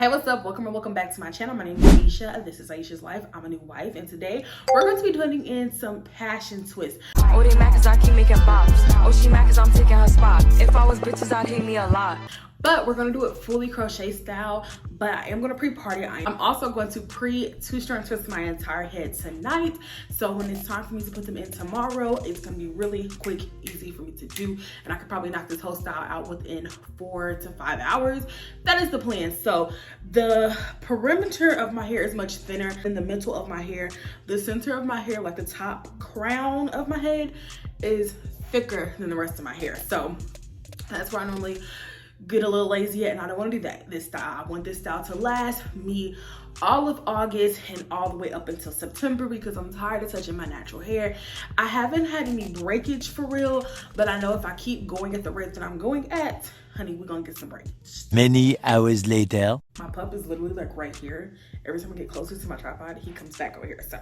Hey, what's up? Welcome or welcome back to my channel. My name is Aisha. This is Aisha's Life. I'm a new wife, and today we're going to be putting in some passion twists. Oh, they mad cause I keep making bops. Oh, she mad cause I'm taking her spot. If I was bitches, I'd hate me a lot. But we're going to do it fully crochet style, but I am going to pre-party iron. I'm also going to two-strand twist my entire head tonight. So when it's time for me to put them in tomorrow, it's going to be really quick, easy for me to do. And I could probably knock this whole style out within 4 to 5 hours. That is the plan. So the perimeter of my hair is much thinner than the middle of my hair. The center of my hair, like the top crown of my head, is thicker than the rest of my hair. So that's where I normally get a little lazy at, and I don't want to do that this style. I want this style to last me all of August and all the way up until September because I'm tired of touching my natural hair. I haven't had any breakage for real, but I know if I keep going at the rate that I'm going at, honey, we're gonna get some breakage. Many hours later. My pup is literally like right here. Every time I get closer to my tripod, he comes back over here. So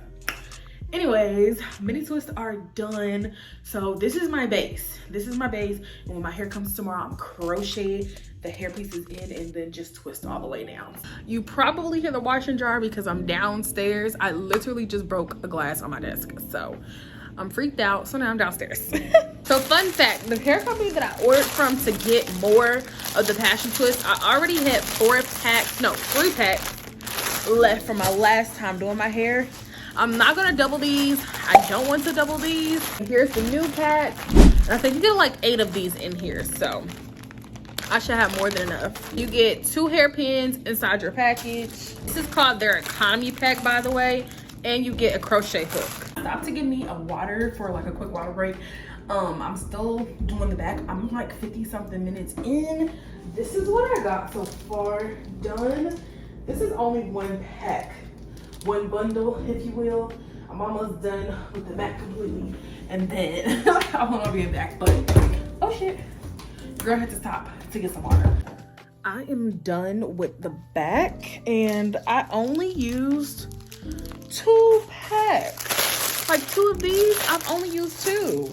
anyways, mini twists are done. So this is my base. This is my base. And when my hair comes tomorrow, I'm crochet the hair pieces in and then just twist all the way down. You probably hear the washer and dryer because I'm downstairs. I literally just broke a glass on my desk. So I'm freaked out. So now I'm downstairs. So fun fact, the hair company that I ordered from to get more of the passion twist, I already had 3 packs left from my last time doing my hair. I'm not gonna double these. I don't want to double these. Here's the new pack. And I think you get like 8 of these in here, so I should have more than enough. You get 2 hairpins inside your package. This is called their economy pack, by the way, and you get a crochet hook. Stop to give me a water for like a quick water break. I'm still doing the back. I'm like 50 something minutes in. This is what I got so far done. This is only 1 pack. 1 bundle, if you will. I'm almost done with the back completely, and then I want to be back, but oh shit, girl had to stop to get some water. I am done with the back, and I only used 2 packs. Like 2 of these, I've only used 2.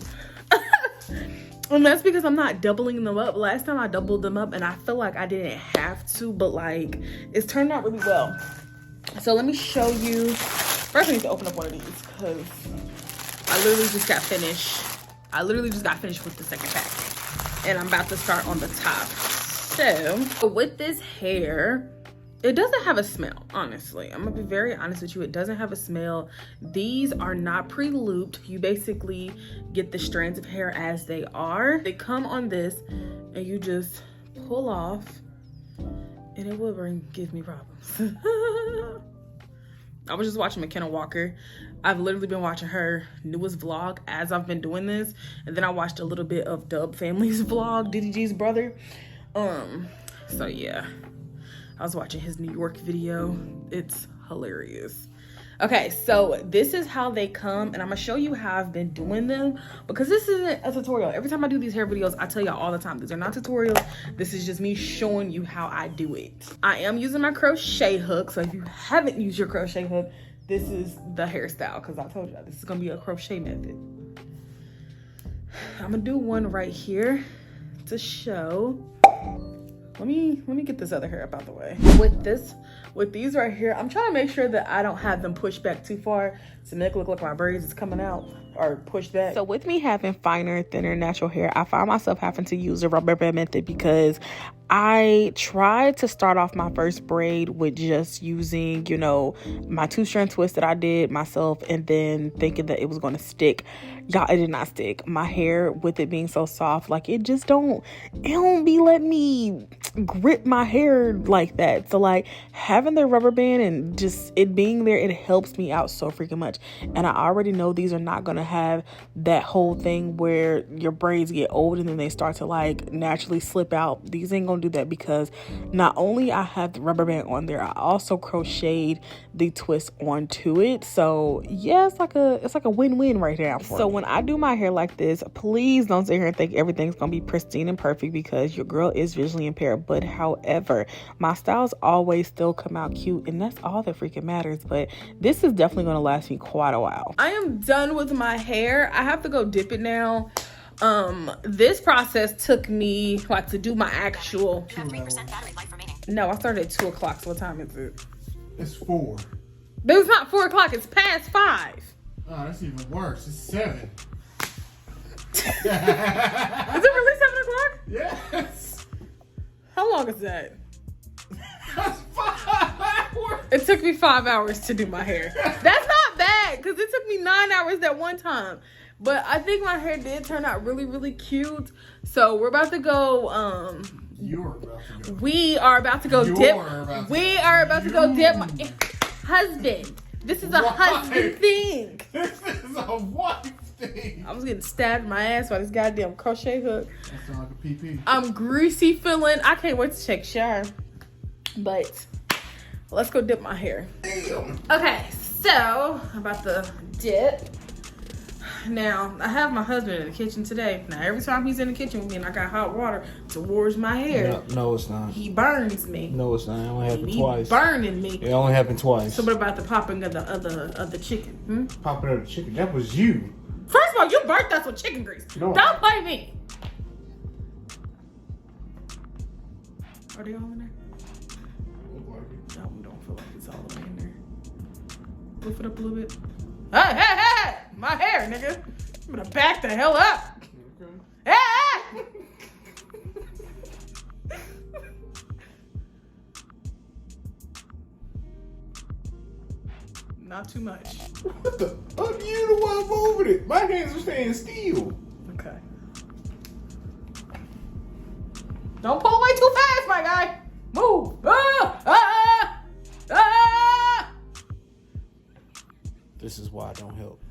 And that's because I'm not doubling them up. Last time I doubled them up, and I feel like I didn't have to, but like it's turned out really well. So let me show you. First I need to open up one of these because I literally just got finished. With the second pack. And I'm about to start on the top. So with this hair, it doesn't have a smell, honestly. I'm gonna be very honest with you. It doesn't have a smell. These are not pre-looped. You basically get the strands of hair as they are. They come on this and you just pull off, and it will give me problems. I was just watching McKenna Walker. I've literally been watching her newest vlog as I've been doing this. And then I watched a little bit of Dub Family's vlog, DDG's brother. So yeah, I was watching his New York video. It's hilarious. Okay, so this is how they come, and I'm gonna show you how I've been doing them because this isn't a tutorial. Every time I do these hair videos, I tell y'all all the time, these are not tutorials. This is just me showing you how I do it. I am using my crochet hook, so if you haven't used your crochet hook, this is the hairstyle because I told y'all this is gonna be a crochet method. I'm gonna do one right here to show. Let me get this other hair up out the way. With these right here, I'm trying to make sure that I don't have them pushed back too far to make it look like my braids is coming out or pushed back. So with me having finer, thinner natural hair, I find myself having to use the rubber band method because I tried to start off my first braid with just using, you know, my 2-strand twist that I did myself, and then thinking that it was going to stick. Y'all, it did not stick. My hair, with it being so soft, like it don't be letting me grip my hair like that. So like having the rubber band and just it being there, it helps me out so freaking much. And I already know these are not going to have that whole thing where your braids get old and then they start to like naturally slip out. These ain't gonna do that because not only I have the rubber band on there, I also crocheted the twist onto it. So yeah, it's like a win-win right now for me. When I do my hair like this, please don't sit here and think everything's gonna be pristine and perfect because your girl is visually impaired. But however, my styles always still come out cute, and that's all that freaking matters. But this is definitely gonna last me quite a while. I am done with my hair. I have to go dip it now. This process took me like to do my actual 3% battery life remaining. No, I started at 2 o'clock. So what time is it? It's 4. But it's not 4 o'clock. It's past 5. Oh, that's even worse. It's 7. Is it really 7 o'clock? Yes. How long is that? That's 5 hours. It took me 5 hours to do my hair. That's not bad because it took me 9 hours that one time. But I think my hair did turn out really, really cute. So we're about to go. You're about to go. We are about to go dip. We are about to go dip my husband. This is a husband thing. This is a wife thing. I was getting stabbed in my ass by this goddamn crochet hook. That sounds like a PP. I'm greasy feeling. I can't wait to check shower. But let's go dip my hair. Damn. Okay, so I'm about to dip. Now, I have my husband in the kitchen today. Now, every time he's in the kitchen with me and I got hot water towards my hair, No, it's not. he burns me. No, it's not. It only happened He twice. burning me. It only happened twice. So what about the popping of the chicken? Popping up the chicken. That was you. First of all, you burnt us with chicken grease. No. Don't play me. Are they all in there? No, we don't feel like it's all in there. Lift it up a little bit. Hey! My hair, nigga. I'm gonna back the hell up. Okay. Hey! Not too much. What the fuck? You the one moving it. My hands are staying still. Okay. Don't pull away too fast, my guy. Move. This is why I don't help.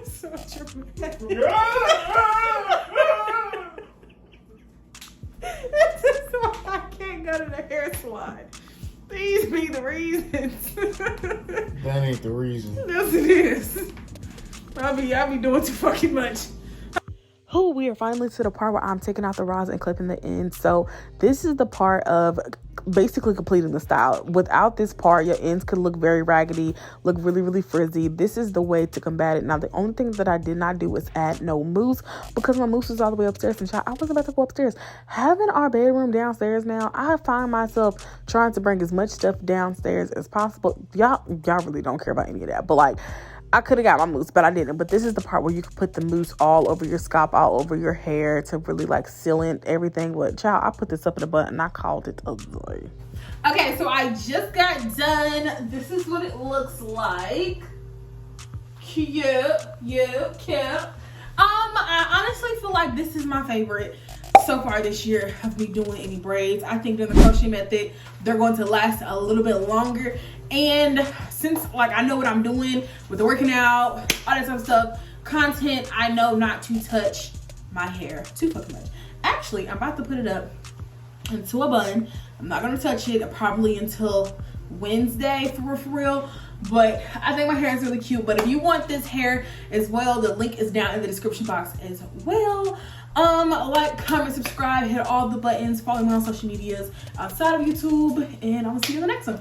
So dramatic. This is why I can't go to the hair salon. These be the reasons. That ain't the reason. Yes, it is. I be doing too fucking much. Oh, we are finally to the part where I'm taking out the rods and clipping the ends. So this is the part of basically completing the style. Without this part, your ends could look very raggedy, look really, really frizzy. This is the way to combat it. Now, the only thing that I did not do was add no mousse because my mousse is all the way upstairs. And I was about to go upstairs. Having our bedroom downstairs now, I find myself trying to bring as much stuff downstairs as possible. Y'all really don't care about any of that. But like, I could have got my mousse, but I didn't. But this is the part where you can put the mousse all over your scalp, all over your hair to really like seal in everything. But child, I put this up in a bun and I called it ugly. Okay, so I just got done. This is what it looks like. Cute. I honestly feel like this is my favorite so far this year of me doing any braids. I think in the crochet method, they're going to last a little bit longer. And since like I know what I'm doing with the working out, all that type of stuff, content, I know not to touch my hair too fucking much. Actually, I'm about to put it up into a bun. I'm not gonna touch it probably until Wednesday for real. But I think my hair is really cute. But if you want this hair as well, the link is down in the description box as well. Like, comment, subscribe, hit all the buttons, follow me on social medias outside of YouTube, and I'm gonna see you in the next one.